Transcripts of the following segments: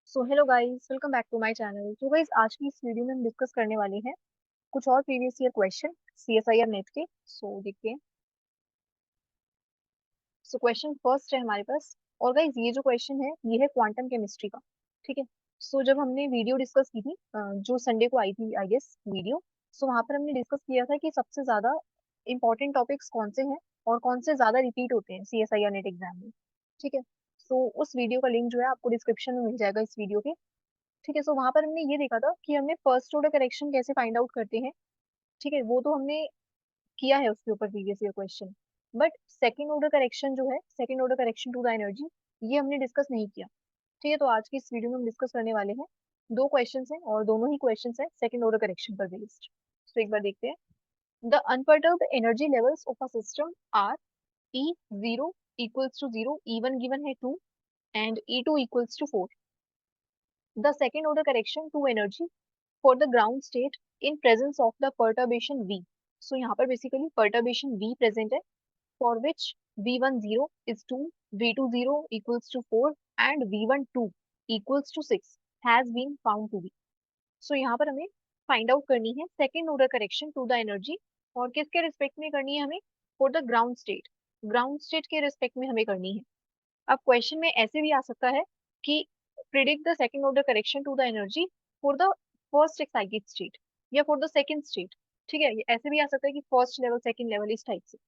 So hello guys, welcome back to my channel. तो guys, आज की इस वीडियो में हम डिस्कस करने वाले हैं कुछ और previous year question CSIR net के। सो देखते हैं। सो क्वेश्चन फर्स्ट है हमारे पास। और गाइस, ये जो क्वेश्चन है ये है क्वांटम केमिस्ट्री का। ठीक है। सो जब हमने वीडियो डिस्कस की थी, जो संडे को आई थी आई गेस वीडियो, सो वहां पर हमने डिस्कस किया था कि सबसे ज्यादा इंपॉर्टेंट टॉपिक्स कौन से हैं और कौन से ज्यादा रिपीट होते हैं सीएसआईआर नेट एग्जाम में। ठीक है। सो उस वीडियो का लिंक जो है आपको डिस्क्रिप्शन में मिल जाएगा इस वीडियो के। ठीक है। सो वहां पर हमने ये देखा था कि हमने फर्स्ट ऑर्डर करेक्शन कैसे फाइंड आउट करते हैं। ठीक है, वो तो हमने किया है उसके ऊपर previous year question. But second order correction जो है, second order correction to the energy, ये हमने डिस्कस नहीं किया। ठीक है। तो आज की इस वीडियो में हम डिस्कस करने वाले हैं। दो क्वेश्चन हैं और दोनों ही क्वेश्चन है सेकंड ऑर्डर करेक्शन पर बेस्ड। तो एक बार देखते हैं। The unperturbed energy levels of a system are E zero equals to zero, E one given है 2 and E two equals to 4। The second order correction to energy for the ground state in presence of the perturbation V. So यहाँ पर basically perturbation V present है, for which V10 is 2, V20 equals to 4 and V12 equals to 6 has been found to be. So यहाँ पर हमें find out करनी है second order correction to the energy। और किसके रिस्पेक्ट में करनी है हमें? for the ground state। ground state के रिस्पेक्ट में हमें करनी है। अब क्वेश्चन में ऐसे भी आ सकता है कि predict the second order correction to the energy for the first excited state या फॉर द सेकंड स्टेट। ठीक है, ये ऐसे भी आ सकता है कि फर्स्ट लेवल सेकंड लेवल इस टाइप से।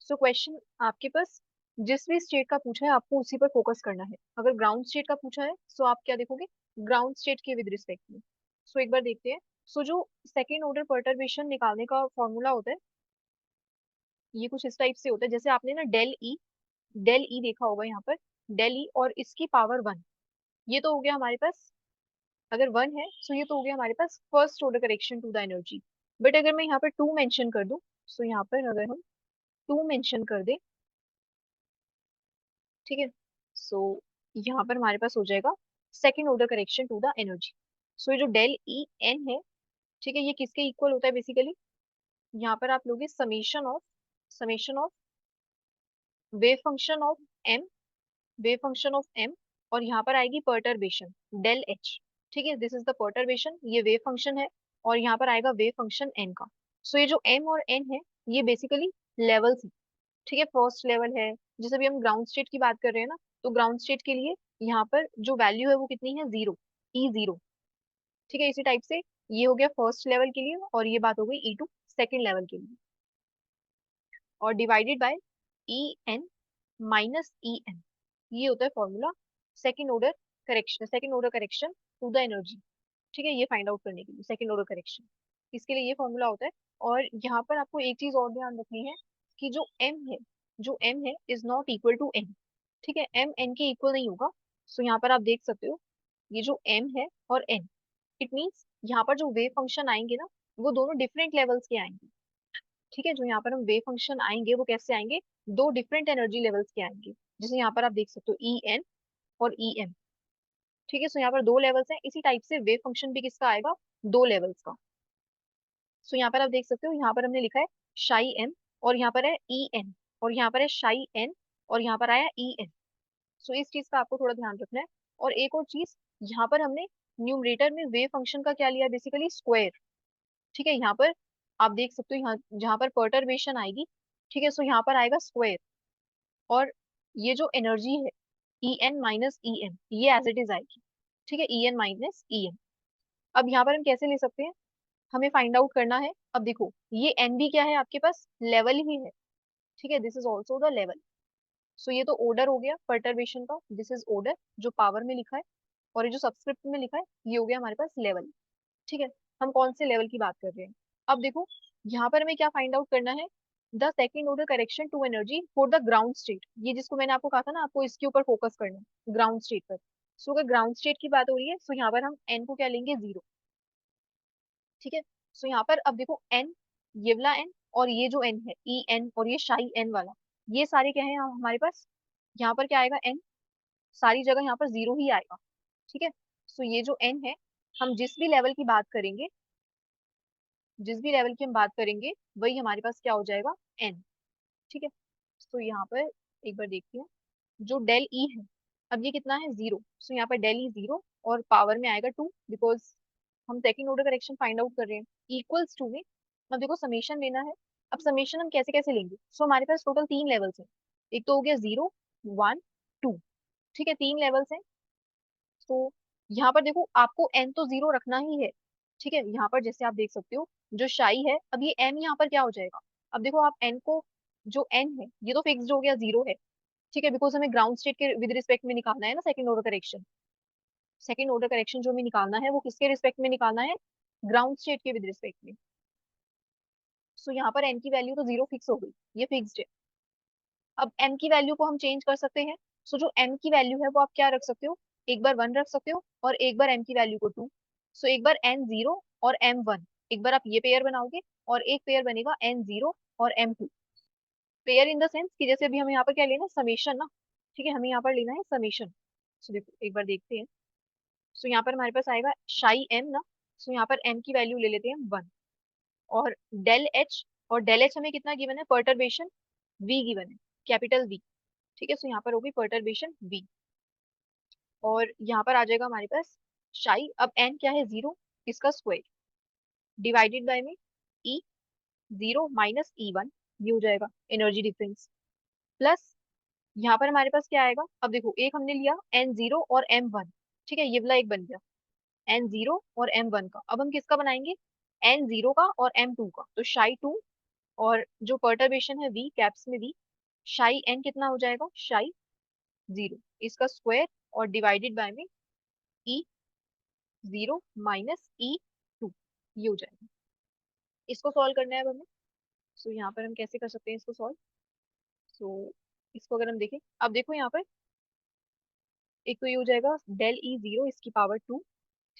सो क्वेश्चन आपके पास जिस भी स्टेट का पूछा है आपको उसी पर फोकस करना है। अगर ग्राउंड स्टेट का पूछा है सो आप क्या देखोगे? ग्राउंड स्टेट के विद रिस्पेक्ट में। सो एक बार देखते हैं। सो जो सेकेंड ऑर्डर परटर्बेशन निकालने का फॉर्मूला होता है, ये कुछ इस टाइप से होता है। जैसे आपने ना डेल ई देखा होगा यहाँ पर, डेल ई और इसकी पावर 1, ये तो हो गया हमारे पास। अगर 1 है सो ये तो हो गया हमारे पास first order correction to the energy. But अगर मैं यहाँ पर 2 मेंशन कर दूं, सो यहाँ पर अगर हम 2 मेंशन कर दें, ठीक है, सो यहाँ पर हमारे पास हो जाएगा second order correction to the energy. So ये जो डेल ई एन है, ठीक है, ये किसके इक्वल होता है बेसिकली? यहाँ पर आप लोगे summation of wave function of M, wave function of M, और यहाँ पर आएगी पर्टर्बेशन डेल एच। ठीक है, दिस इज द पर्टर्बेशन, ये वेव फंक्शन है, और यहाँ पर आएगा वेव फंक्शन एन का। सो ये जो एम और एन है ये बेसिकली लेवल्स है। ठीक है, फर्स्ट लेवल है। जैसे अभी हम ग्राउंड स्टेट की बात कर रहे हैं ना, तो ग्राउंड स्टेट के लिए यहाँ पर जो वैल्यू है वो कितनी है? Zero, E zero. ठीक है, इसी टाइप से ये हो गया फर्स्ट लेवल के लिए, और ये बात हो गई ई टू सेकेंड लेवल के लिए। और divided by E N minus E N, ये होता है formula second order correction, second order correction to the energy. ठीक है, ये फाइंड आउट करने के लिए सेकंड ऑर्डर करेक्शन, इसके लिए ये फॉर्मूला होता है। और यहाँ पर आपको एक चीज और ध्यान रखनी है कि जो एम है is not equal to N. ठीक है, एम एन के इक्वल नहीं होगा। सो यहाँ पर आप देख सकते हो, ये जो एम है और एन, इट मीन्स यहाँ पर जो वेव फंक्शन आएंगे ना, वो दोनों डिफरेंट लेवल्स के आएंगे। ठीक है, जो यहाँ पर हम वेव फंक्शन आएंगे वो कैसे आएंगे? दो डिफरेंट एनर्जी लेवल्स के आएंगे। जैसे यहाँ पर आप देख सकते हो ई एन और ई एम। ठीक है, सो यहाँ पर दो लेवल्स हैं, इसी टाइप से वेव फंक्शन भी किसका आएगा? दो लेवल्स का। सो यहाँ पर आप देख सकते हो, यहाँ पर हमने लिखा है शाई एम, और यहाँ पर है ई एन, और यहाँ पर है शाई एन, और यहाँ पर आया ई एन। सो इस चीज का आपको थोड़ा ध्यान रखना है। और एक और चीज, यहाँ पर हमने न्यूमरेटर में वेव फंक्शन का क्या लिया? Basically square. ठीक है, यहाँ पर आप देख सकते हो, यहाँ जहाँ पर पर्टर्बेशन आएगी, ठीक है, सो यहाँ पर आएगा स्क्वायर। और ये जो एनर्जी है E N minus E M, ये एज इट इज आएगी। ठीक है, E N minus E M. अब यहाँ पर हम कैसे ले सकते हैं? हमें फाइंड आउट करना है। अब देखो, ये एन भी क्या है आपके पास? लेवल ही है। ठीक है, this is also the level. So ये तो ऑर्डर हो गया पर्टर्बेशन का, दिस इज ऑर्डर जो पावर में लिखा है, और ये जो सब्सक्रिप्ट में लिखा है ये हो गया हमारे पास लेवल। ठीक है, हम कौन से लेवल की बात कर रहे हैं? अब देखो, यहाँ पर हमें क्या फाइंड आउट करना है? The second order correction to energy for the ground state. ये जिसको मैंने आपको कहा था ना, आपको इसके ऊपर फोकस करना है, ग्राउंड स्टेट पर। सो अगर ग्राउंड स्टेट की बात हो रही है, सो यहाँ पर हम एन को क्या लेंगे? जीरो। ठीक है, सो यहाँ पर अब देखो एन, ये वाला एन, और ये जो एन है ई एन, और ये शाई एन वाला, ये सारे क्या है हमारे पास? यहाँ पर क्या आएगा? एन, सारी जगह यहाँ पर जीरो ही आएगा। ठीक है, सो ये जो एन है, हम जिस भी लेवल की बात करेंगे, जिस भी लेवल की हम बात करेंगे वही हमारे पास क्या हो जाएगा? एन। ठीक है, तो यहाँ पर एक बार देखते हैं। जो डेल ई है, अब ये कितना है? जीरो। सो यहाँ पर डेल ई जीरो, और पावर में आएगा 2, बिकॉज हम second order correction find out कर रहे हैं। इक्वल्स टू में अब देखो समेशन लेना है। अब समेशन हम कैसे कैसे लेंगे? सो हमारे पास टोटल 3 लेवल्स हैं। एक तो हो गया 0, 1, 2। ठीक है, 3 लेवल्स हैं। तो यहाँ पर देखो आपको n तो 0 रखना ही है। ठीक है, यहाँ पर जैसे आप देख सकते हो जो शाई है, अब ये n यहाँ पर क्या हो जाएगा? अब देखो आप n को, जो n है ये तो फिक्स्ड हो गया, 0 है। ठीक है, बिकॉज हमें ग्राउंड स्टेट के विद रिस्पेक्ट में निकालना है ना second order correction. Second order correction जो हमें निकालना है वो किसके रिस्पेक्ट में निकालना है? ग्राउंड स्टेट के विद रिस्पेक्ट में। सो यहाँ पर n की वैल्यू तो 0 फिक्स हो गई, ये फिक्स्ड है। अब m की वैल्यू को हम चेंज कर सकते हैं। सो जो m की वैल्यू है वो आप क्या रख सकते हो? एक बार 1 रख सकते हो और एक बार m की वैल्यू को 2। सो एक बार n 0 और m 1, एक बार आप ये पेयर बनाओगे और एक पेयर बनेगा n 0 और m 2। Pair in the sense कि जैसे अभी हमें यहाँ पर क्या लेना है? समेशन ना। ठीक है, हमें यहाँ पर लेना है समेशन। सो देखो एक बार देखते हैं। सो यहाँ पर हमारे पास आएगा शाई m ना। सो यहाँ पर m की वैल्यू ले लेते हैं 1। और डेल h, और डेल h हमें कितना गिवन है? पर्टर्बेशन v गिवन है, कैपिटल V। ठीक है, सो यहाँ पर होगी पर्टर्बेशन v। और यहाँ पर आ जाएगा हमारे पास शाई, अब n क्या है? 0, इसका स्क्वायर डिवाइडेड बाय में e 0 माइनस e 1, ये हो जाएगा एनर्जी डिफरेंस। प्लस यहाँ पर हमारे पास क्या आएगा? अब देखो एक हमने लिया n 0 और m 1। ठीक है, ये वाला एक बन गया n 0 और m 1 का। अब हम किसका बनाएंगे? n 0 का और m 2 का। तो शाई 2, और जो पर्टर्बेशन है v, कैप्स में v, शाई n कितना हो जाएगा? शाई 0, इसका स्क्वायर और डिवाइडेड बाय में e 0 माइनस e 2, ये हो जाएगा। इसको सॉल्व करना है अब हमें। सो यहाँ पर हम कैसे कर सकते हैं इसको सॉल्व? सो इसको अगर हम देखें, अब देखो यहाँ पर एक तो ये हो जाएगा डेल E 0, इसकी पावर 2।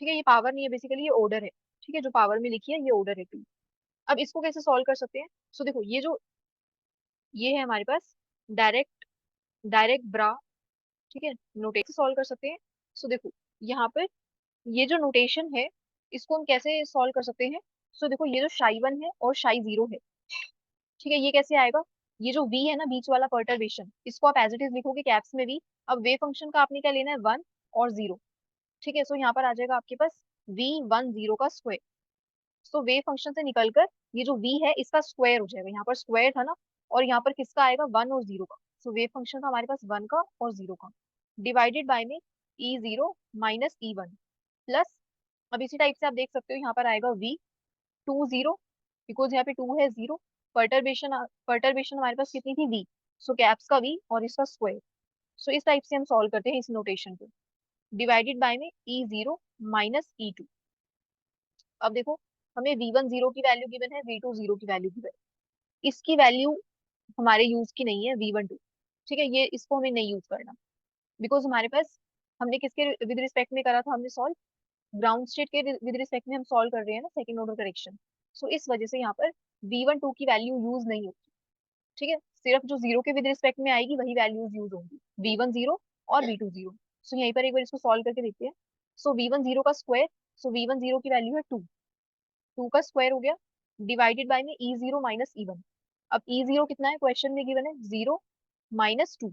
ठीक है, ये पावर नहीं है बेसिकली, ये ऑर्डर है। ठीक है, जो पावर में लिखी है ये ऑर्डर है 2। अब इसको कैसे सॉल्व कर सकते हैं? सो देखो ये जो ये है हमारे पास डायरेक्ट डायरेक्ट ब्रा। ठीक है, नोटेशन सॉल्व कर सकते हैं। सो देखो यहाँ पर ये जो नोटेशन है इसको हम कैसे सॉल्व कर सकते हैं? सो देखो ये जो शाई 1 है और शाई 0 है। ठीक है, ये कैसे आएगा? ये जो v है ना, बीच वाला पर्टर्बेशन, इसको आप एज इट इज लिखोगे कैप्स में v। अब वे फंक्शन का आपने क्या लेना है? 1 और 0। ठीक है, सो यहाँ पर आ जाएगा आपके पास v 1 0 का स्क्वायर। सो वे फंक्शन से निकलकर ये जो v है इसका स्क्वायर हो जाएगा, यहाँ पर स्क्वायर था ना, और यहाँ पर किसका आएगा? 1 और 0 का। सो वे फंक्शन था हमारे पास 1 का और 0 का, डिवाइडेड बाय में e 0 माइनस e 1 प्लस। अब इसी टाइप से आप देख सकते हो यहाँ पर आएगा v 2 0, बिकॉज यहाँ पे 2 है 0। पर्टर्बेशन पर्टर्बेशन हमारे पास कितनी थी? v। सो कैप्स का v और इसका स्क्वायर। सो इस टाइप से हम सॉल्व करते हैं इस नोटेशन को, डिवाइडेड बाय में e 0 माइनस e 2। अब देखो हमें v 1 0 की वैल्यू गिवन है, v 2 0 की वैल्यू गिवन है। इसकी वैल्यू हमारे यूज की नहीं है, v 1 2। ठीक है, ये इसको हमें नहीं यूज करना, बिकॉज हमारे पास हमने किसके विद रिस्पेक्ट में करा था? हमने सॉल्व ग्राउंड स्टेट के विद रिस्पेक्ट में हम सॉल्व कर रहे हैं ना सेकंड ऑर्डर करेक्शन। सो इस वजह से यहाँ पर v 1 2 की वैल्यू यूज नहीं होगी। ठीक है, सिर्फ जो 0 के विद रिस्पेक्ट में आएगी वही वैल्यूज यूज होंगी, v 1 0 और v 2 0। सो यहीं पर एक बार इसको सॉल्व करके देखते हैं। सो v 1 0 का स्क्वायर, सो v 1 0 की वैल्यू है 2, 2 का स्क्वायर हो गया, डिवाइडेड बाय में e 0 माइनस e 1। अब e 0 कितना है? क्वेश्चन में गिवन है 0 - 2,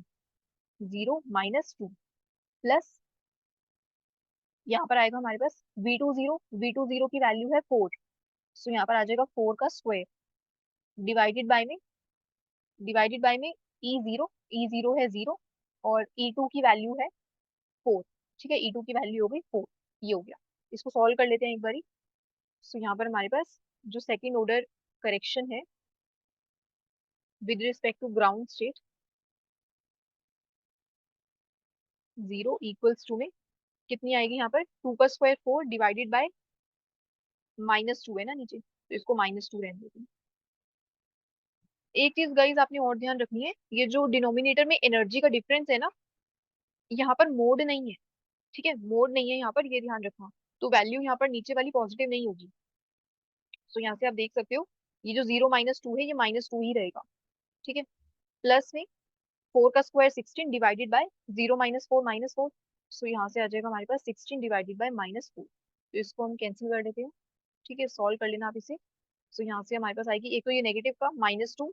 0 - 2 प्लस यहाँ पर आएगा हमारे पास v 2 0 की वैल्यू है 4। सो यहाँ पर आ जाएगा 4 का स्क्वायर, डिवाइडेड बाय में e 0 है 0 और e 2 की वैल्यू है 4। ठीक है, e 2 की वैल्यू हो गई 4, ये हो गया। इसको सॉल्व कर लेते हैं एक बारी। सो यहाँ पर हमारे पास जो सेकंड ऑर्डर करेक्शन है with respect to ground state, 0 equals to में कितनी आएगी? यहाँ पर 2 का स्क्वायर 4 डिवाइडेड बाय -2 है ना नीचे, तो इसको -2 रहने देते हैं। एक चीज गाइज आपने और ध्यान रखनी है, ये जो डिनोमिनेटर में एनर्जी का डिफरेंस है ना, यहाँ पर मोड नहीं है। ठीक है, मोड नहीं है यहाँ पर, ये ध्यान रखना। तो वैल्यू यहाँ पर नीचे वाली पॉजिटिव नहीं होगी। तो यहाँ से आप देख सकते हो ये जो 0 - 2 है ये -2 ही रहेगा। ठीक है, प्लस में 4 का स्क्वायर 16 डिवाइडेड बाय 0 - 4 -4। सो यहाँ से आ जाएगा हमारे पास 16 डिवाइडेड बाय -4। तो इसको हम कैंसिल कर देते हैं। ठीक है, सॉल्व कर लेना आप इसे। सो यहाँ से हमारे पास आएगी, एक तो ये नेगेटिव का -2,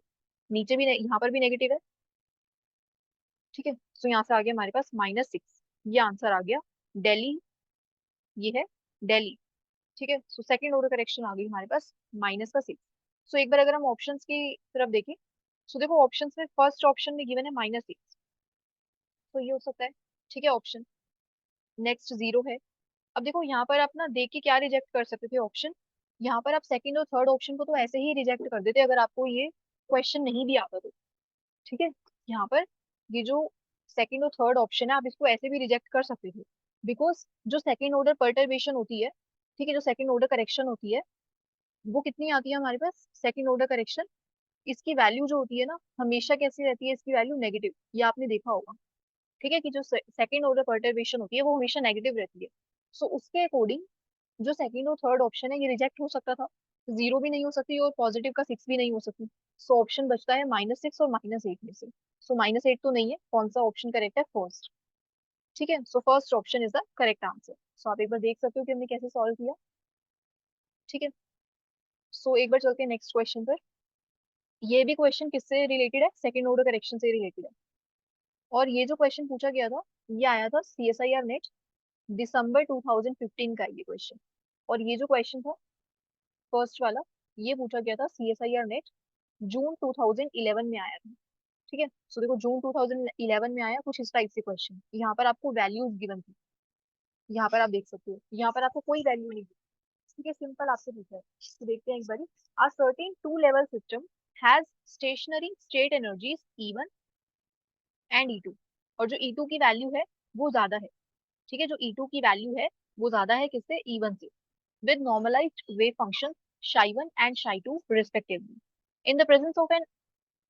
नीचे भी यहाँ पर भी नेगेटिव है। ठीक है, सो यहाँ से आ गया हमारे पास -6, ये आंसर आ गया दिल्ली ये है डेल ई। ठीक है, सो सेकंड ऑर्डर करेक्शन आ गई हमारे पास -6। सो एक बार अगर हम ऑप्शंस की तरफ देखें, सो देखो ऑप्शंस में फर्स्ट ऑप्शन में गिवन है -6, तो ये हो सकता है। ठीक है, ऑप्शन नेक्स्ट 0 है। अब देखो यहाँ पर आप ना देख के क्या रिजेक्ट कर सकते थे ऑप्शन, यहाँ पर आप सेकंड और थर्ड ऑप्शन को तो ऐसे ही रिजेक्ट कर देते अगर आपको ये क्वेश्चन नहीं भी आता तो। ठीक है, यहाँ पर ये जो सेकंड और थर्ड ऑप्शन है आप इसको ऐसे भी रिजेक्ट कर सकते थे, बिकॉज जो सेकंड ऑर्डर पर्टर्बेशन होती है, ठीक है, जो सेकंड ऑर्डर करेक्शन होती है वो कितनी आती है हमारे पास, सेकंड ऑर्डर करेक्शन, इसकी वैल्यू जो होती है ना हमेशा कैसी रहती है, इसकी वैल्यू नेगेटिव, ये आपने देखा होगा। ठीक है, कि जो सेकंड ऑर्डर पर्टर्बेशन होती है वो हमेशा नेगेटिव रहती है। सो उसके अकॉर्डिंग जो सेकंड और थर्ड ऑप्शन है ये रिजेक्ट हो सकता था, 0 भी नहीं हो सकती और पॉजिटिव का 6 भी नहीं हो सकती। सो ऑप्शन बचता है -6 और -8 में से। सो -8 तो नहीं है, कौन सा ऑप्शन करेक्ट है, फर्स्ट। ठीक है, so first option is the correct answer. So आप एक बार देख सकते हो कि हमने कैसे सॉल्व किया। ठीक है, सो एक बार चलते हैं नेक्स्ट क्वेश्चन पर। ये भी क्वेश्चन किससे रिलेटेड है, सेकंड ऑर्डर करेक्शन से रिलेटेड है। और ये जो क्वेश्चन पूछा गया था ये आया था CSIR नेट दिसंबर 2015 का ये क्वेश्चन। और ये जो क्वेश्चन था फर्स्ट वाला, ये पूछा गया था CSIR नेट जून 2011 में आया था। ठीक है, सो देखो जून 2011 में आया कुछ इस टाइप से क्वेश्चन, यहाँ पर आपको वैल्यूज गिवन थी, यहाँ पर आप देख सकते हो, यहाँ पर आपको कोई वैल्यू नहीं दी। ठीक है, सिंपल आपसे पूछा है, तो देखते हैं एक बारी। A certain two level system has stationary state energies E1 and E2, और जो E2 की वैल्यू है वो ज्यादा है। ठीक है, जो E2 की वैल्यू है वो ज्यादा है किससे, E1 से, with normalized wave function psi1 and psi2 respectively in the presence of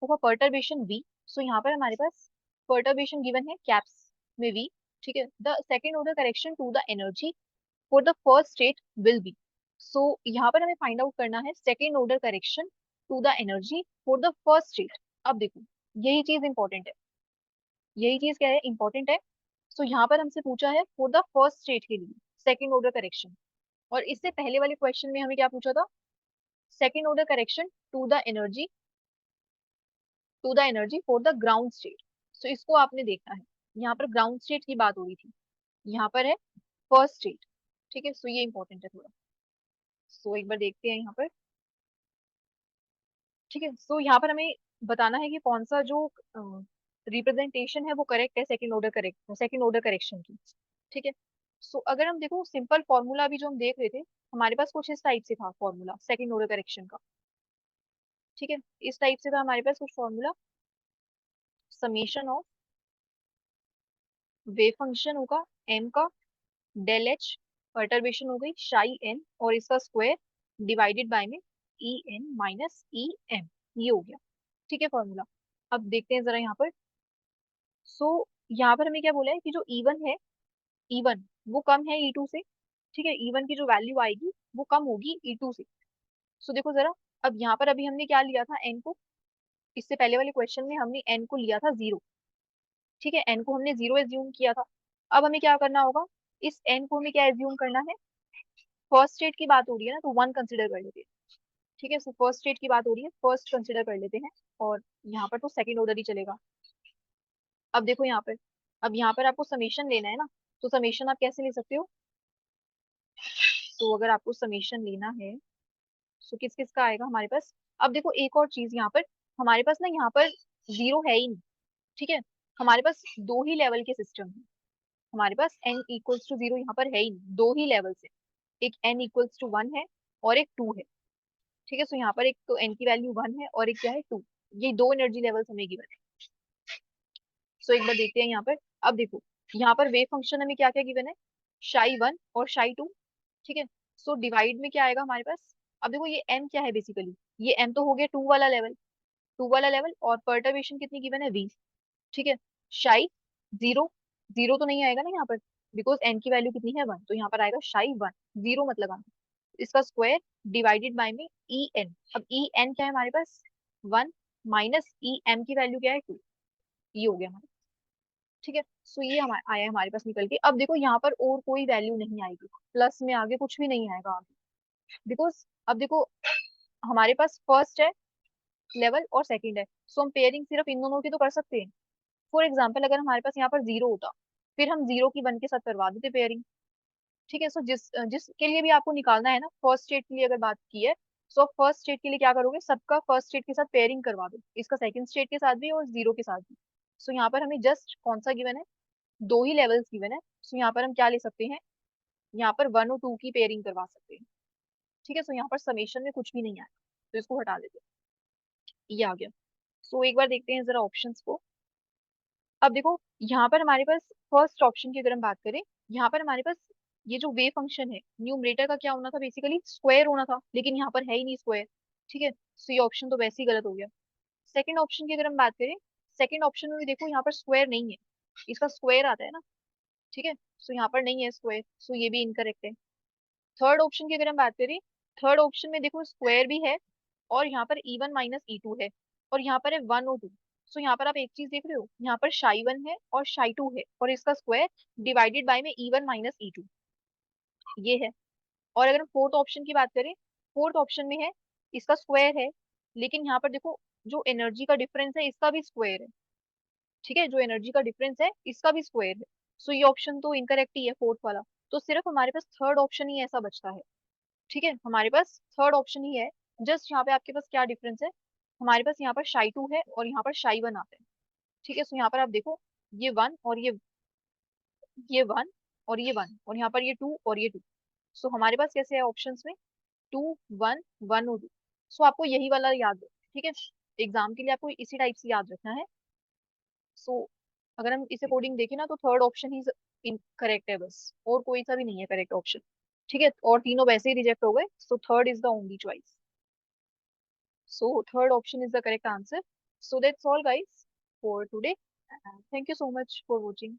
a perturbation V। सो यहाँ पर हमारे पास perturbation given है कैप्स में V। ठीक है, the second order correction to the energy for the first state will be। सो यहाँ पर हमें फाइंड आउट करना है second order correction to the energy for the first state. अब देखो यही चीज इंपॉर्टेंट है, यही चीज क्या है, इंपॉर्टेंट है। सो यहाँ पर हमसे पूछा है फॉर द फर्स्ट स्टेट के लिए सेकेंड ऑर्डर करेक्शन, और इससे पहले वाले क्वेश्चन में हमें क्या पूछा था, second order correction to the energy for the ground state. So इसको आपने देखना है, यहाँ पर ग्राउंड स्टेट की बात हो रही थी, यहाँ पर है फर्स्ट स्टेट। ठीक है, सो ये इंपॉर्टेंट है थोड़ा। सो एक बार देखते हैं यहाँ पर। ठीक है, सो यहाँ पर हमें बताना है कि कौन सा जो रिप्रेजेंटेशन है वो करेक्ट है सेकेंड ऑर्डर करेक्शन की। ठीक है, सो अगर हम देखो सिंपल फॉर्मूला अभी जो हम देख रहे थे, हमारे पास कुछ इस टाइप से था फॉर्मूला सेकेंड ऑर्डर करेक्शन का। ठीक है, इस टाइप से था हमारे पास कुछ formula, summation of wave function होगा m का, डेल एच परटर्बेशन हो गई शाई n और इसका स्क्वायर डिवाइडेड बाय में E N minus E M, ये हो गया। ठीक है फॉर्मूला। अब देखते हैं जरा यहाँ पर। सो यहाँ पर हमें क्या बोला है कि जो E1 है, E1 वो कम है E2 से। ठीक है, E1 की जो वैल्यू आएगी वो कम होगी E2 से। सो देखो जरा, अब यहाँ पर अभी हमने क्या लिया था n को, इससे पहले वाले क्वेश्चन में हमने n को लिया था 0। ठीक है, n को हमने 0 एज्यूम किया था। अब हमें क्या करना होगा, इस n को हमें क्या एज्यूम करना है, फर्स्ट स्टेट की बात हो रही है ना तो 1 कंसिडर कर लेते हैं। ठीक है, सो फर्स्ट स्टेट की बात हो रही है, फर्स्ट कंसिडर कर लेते हैं, और यहाँ पर तो सेकंड ऑर्डर ही चलेगा। अब देखो यहाँ पर, अब यहाँ पर आपको समेशन लेना है ना, तो समेशन आप कैसे ले सकते हो, तो अगर आपको समेशन लेना है तो किस किस का आएगा हमारे पास। अब देखो एक और चीज यहाँ पर, हमारे पास ना यहाँ पर 0 है ही नहीं। ठीक है, हमारे पास दो ही लेवल के सिस्टम है, हमारे पास n इक्वल्स टू 0 यहाँ पर है ही नहीं, दो ही लेवल है, एक n इक्वल्स टू 1 है और एक 2 है। ठीक है, सो यहाँ पर एक तो n की वैल्यू 1 है और एक क्या है 2, ये दो एनर्जी लेवल्स हमें गिवन है। सो एक बार देखते हैं यहाँ पर। अब देखो यहाँ पर वेव फंक्शन हमें क्या क्या गिवन है, psi1 और psi2। ठीक है, सो डिवाइड में क्या आएगा हमारे पास। अब देखो ये m क्या है बेसिकली, ये m तो हो गया 2 वाला लेवल, 2 वाला लेवल, और परटर्बेशन कितनी गिवन है v। ठीक है, शाई 0, 0 तो नहीं आएगा ना यहाँ पर, बिकॉज n की वैल्यू कितनी है 1, तो यहाँ पर आएगा शाई 1, 0 मत लगाना, इसका स्क्वायर डिवाइडेड बाय में ई एन। अब ई एन क्या है हमारे पास 1, माइनस ई एम की वैल्यू क्या है 2, ये हो गया हमारा। ठीक है, सो ये हमारा आया हमारे पास निकल के। अब देखो यहाँ पर और कोई वैल्यू नहीं आएगी, प्लस में आगे कुछ भी नहीं आएगा आगे, बिकॉज अब देखो हमारे पास फर्स्ट है लेवल और सेकंड है, सो हम पेयरिंग सिर्फ इन दोनों की तो कर सकते हैं। फॉर एग्जाम्पल अगर हमारे पास यहाँ पर 0 होता, फिर हम 0 की 1 के साथ करवा देते पेयरिंग। ठीक है। सो जिसके लिए भी आपको निकालना है ना, फर्स्ट स्टेट के लिए अगर बात की है, सो फर्स्ट स्टेट के लिए क्या करोगे, सबका फर्स्ट स्टेट के साथ पेयरिंग करवा दो, इसका सेकंड स्टेट के साथ भी और जीरो के साथ भी। सो यहाँ पर हमें जस्ट कौन सा गिवन है, दो ही लेवल्स गिवन है। सो यहाँ पर हम क्या ले सकते हैं, यहाँ पर 1 और 2 की पेयरिंग करवा सकते हैं। ठीक है। सो यहाँ पर समेशन में कुछ भी नहीं आया, तो इसको हटा देते हैं, ये आ गया। सो एक बार देखते हैं जरा ऑप्शंस को। अब देखो यहाँ पर हमारे पास फर्स्ट ऑप्शन की अगर हम बात करें, यहाँ पर हमारे पास ये जो वे फंक्शन है, न्यूमरेटर का क्या होना था, बेसिकली स्क्वायर होना था, लेकिन यहाँ पर है ही नहीं स्क्वायर। ठीक है। सो ये ऑप्शन तो वैसे ही गलत हो गया। सेकंड ऑप्शन की अगर हम बात करें, सेकंड ऑप्शन में भी देखो यहाँ पर स्क्वायर नहीं है, इसका स्क्वायर आता है ना। ठीक है। सो यहाँ पर नहीं है स्क्वायर, सो ये भी इनकरेक्ट है। थर्ड ऑप्शन की अगर हम बात करें, थर्ड ऑप्शन में देखो स्क्वायर भी है, और यहाँ पर E1 माइनस E2 है, और यहाँ पर है 1 और 2। सो यहाँ पर आप एक चीज देख रहे हो, यहाँ पर शाई 1 है और शाई 2 है, और इसका स्क्वायर डिवाइडेड बाय में E1 माइनस E2, ये है। और अगर हम फोर्थ ऑप्शन की बात करें, फोर्थ ऑप्शन में है, इसका स्क्वायर है, लेकिन यहाँ पर देखो जो एनर्जी का डिफरेंस है इसका भी स्क्वायर है। ठीक है, जो एनर्जी का डिफरेंस है इसका भी स्क्वायर है। सो ये ऑप्शन तो इनकरेक्ट ही है, फोर्थ वाला। तो सिर्फ हमारे पास थर्ड ऑप्शन ही ऐसा बचता है। ठीक है, हमारे पास थर्ड ऑप्शन ही है। जस्ट यहाँ पे आपके पास क्या डिफरेंस है, हमारे पास यहाँ पर शाई 2 है और यहाँ पर शाई 1 आता है। ठीक है। सो यहाँ पर आप देखो, ये 1 और ये 1 और ये 1, और यहाँ पर ये 2 और ये 2। सो हमारे पास कैसे है ऑप्शंस में, 2 1 1 और 2। सो आपको यही वाला याद है। ठीक है, एग्जाम के लिए आपको इसी टाइप से याद रखना है। सो अगर हम इस अकॉर्डिंग देखें ना, तो थर्ड ऑप्शन ही करेक्ट है बस, और कोई सा भी नहीं है करेक्ट ऑप्शन। ठीक है, और तीनों वैसे ही रिजेक्ट हो गए, so third is the only choice. So third option is the correct answer. So that's all guys for today. And thank you so much for watching.